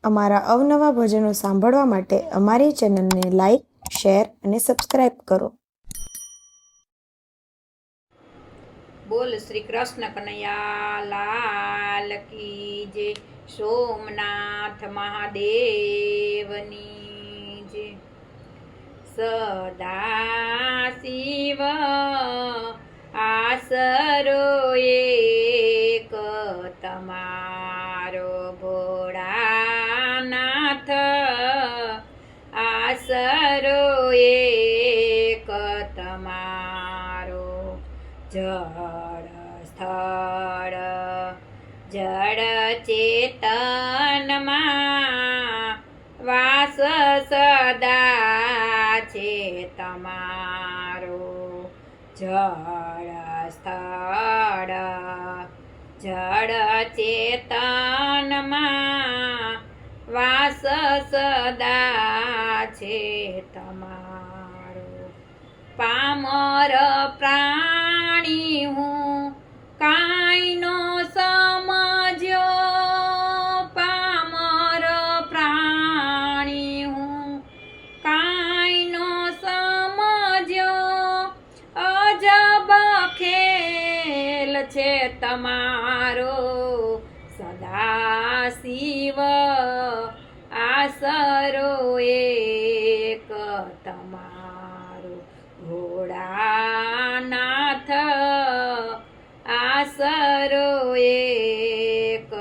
અમારા અવનવા ભજનો સાંભળવા માટે અમારી ચેનલને લાઈક, શેર અને સબસ્ક્રાઈબ કરો. બોલ શ્રી કૃષ્ણ કનૈયા લાલ કી જય. સોમનાથ મહાદેવની જય. સદા શિવ આસરો એક તમારો ભોળાનાથ, આસરો એક તમારો. જળ સ્થળ જળ ચેતનમાં વાસ સદા છે તમારો. જળ સ્થળ જળ ચેતનમાં વાસ સદા છે તમારો. પામર પ્રાણી હું કાંઈ નો સમજ્યો, પામર પ્રાણી હું કાંઈ નો સમજ્યો. અજબ ખેલ છે તમારો, સદા શિવ આસરો એક તમારો. ભોળાનાથ આસરો એક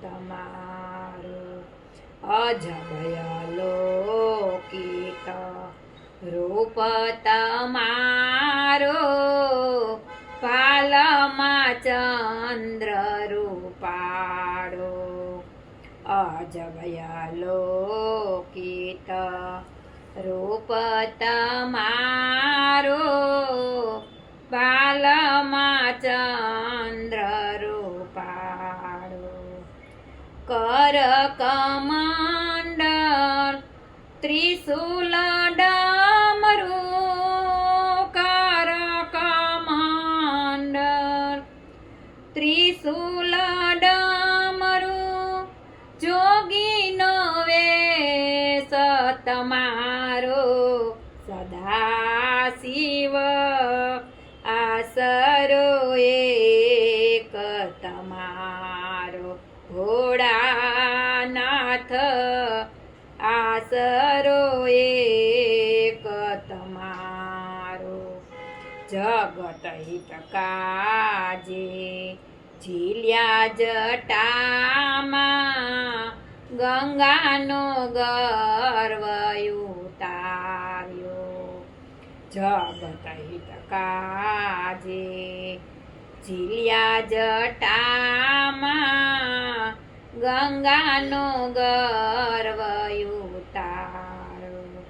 તમારો. અજબય લૌકિક રૂપ તમારો, પાલમાં ચંદ્ર રૂપાળો. અજબય લૌકિક રૂપ તમારો, બાલમાં ચંદ્ર રૂપાળો. કર કમંડળ ત્રિશૂલ ડમરું, કર કમંડળ ત્રિશૂલ ડમરું. જોગીનો વેશ તમારો, સદા શિવ આસરો એક તમારો. ભોળાનાથ આસરો એક તમારો. જગત હિત કાજે ઝીલ્યા જટામાં, ગંગાનો ગર્વ ઉતાર્યો. જગત હિત કાજે ઝીલ્યા જટામાં, ગંગાનો ગર્વ ઉતાર્યો.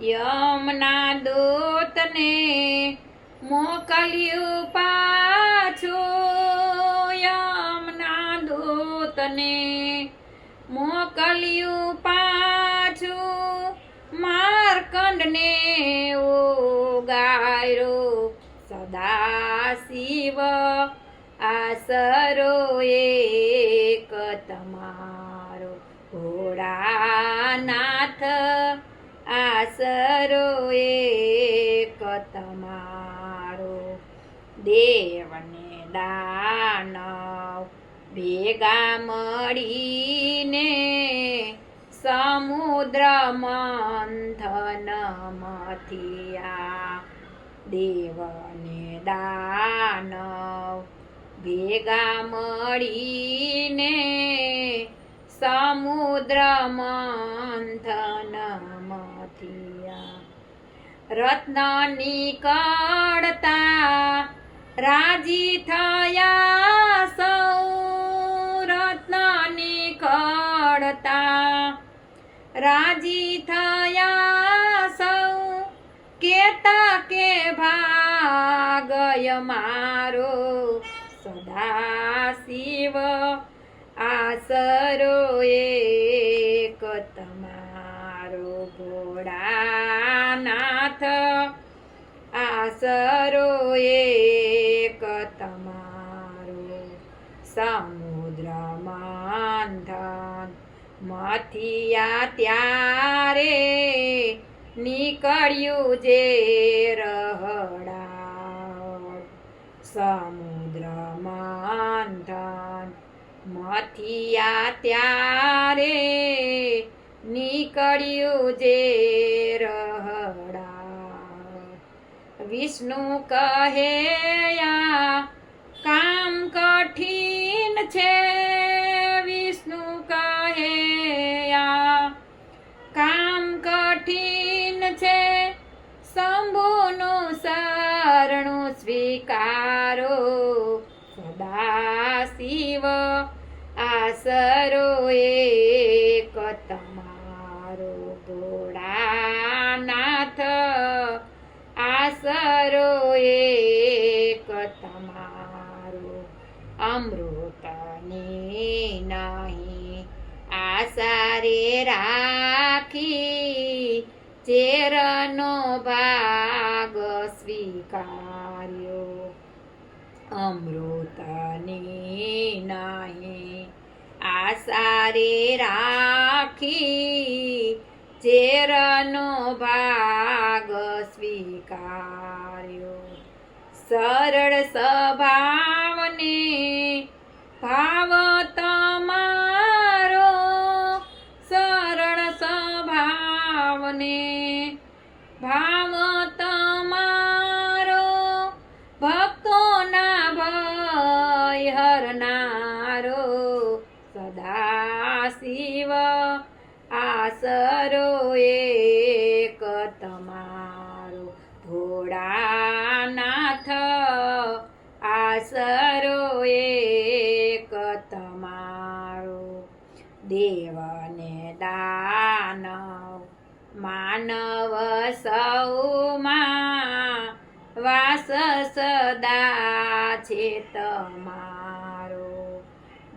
યમના દૂતને મોકલ્યું પાછું, યમના દૂતને મોકલ્યું પાછું. માર્કંડને ઉગાર્યો, સદા શિવ આસરો એક તમારો. ભોળાનાથ આસરો એક તમારો. દેવને દાનવ ભેગા મળીને, સમુદ્ર મંથન મથિયા. દેવને દાનવ ભેગા મળીને, સમુદ્ર મંથન મથિયા. રત્ન નીકળતા રાજી થયા સૌ, રત્ન નીકળતા રાજી થયા સૌ. કેતા કે ભાગય મારો, સદા શિવ આસરો એક તમારો. ભોળાનાથ આસરો એક તમારો. સમુદ્ર મંથન મથિયા ત્યારે નીકળ્યું જે રહડાળ સમુદ્ર મંથન મથિયા ત્યારે નીકળ્યું જે રહડાળ વિષ્ણુ કહે આ કામ કઠિન છે વિષ્ણુ કહે આ કામ કઠિન છે શંભુનું શરણું સ્વીકારો સદા શિવ આસરો એક તમારો ભોળાનાથ આસરો એક તમારો અમૃતની નહીં આસારે રાખી ચેરનો ભાગ સ્વીકાર્યો અમૃતની નહીં આસારે રાખી ચેરનો ભાગ સ્વીકાર્યો સરળ સ્વભાવને ભાવ તમારો સરળ સ્વભાવને ભાવ તમારો ભક્તોના ભય હરનારો સદા શિવ આસરો એક તમારો ભોળાનાથ આસરો એક તમારો દેવને દાનવ માનવ સૌમાં વાસ સદા છે તમારો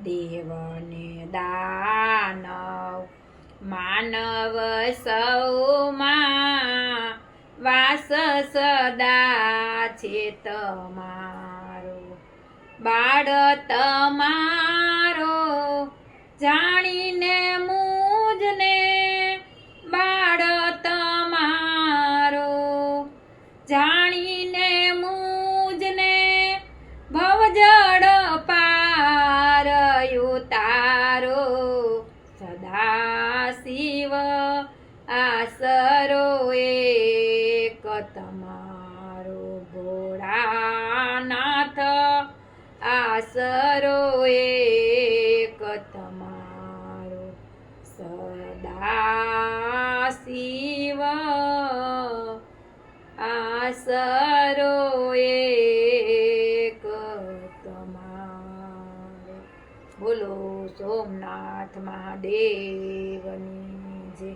દેવને દાનવ માનવ સૌમાં વાસ સદા છે તમારો બાળ તમારો જાણીને મુજને બાળ તમારો જાણીને મુજને ભવજળ પાર ઉતારો સદા શિવ આસરો એક તમારો ભોળાનાથ આસરો એક તમારો સદા શિવ આસરો એક તમારો બોલો સોમનાથ મહાદેવની જય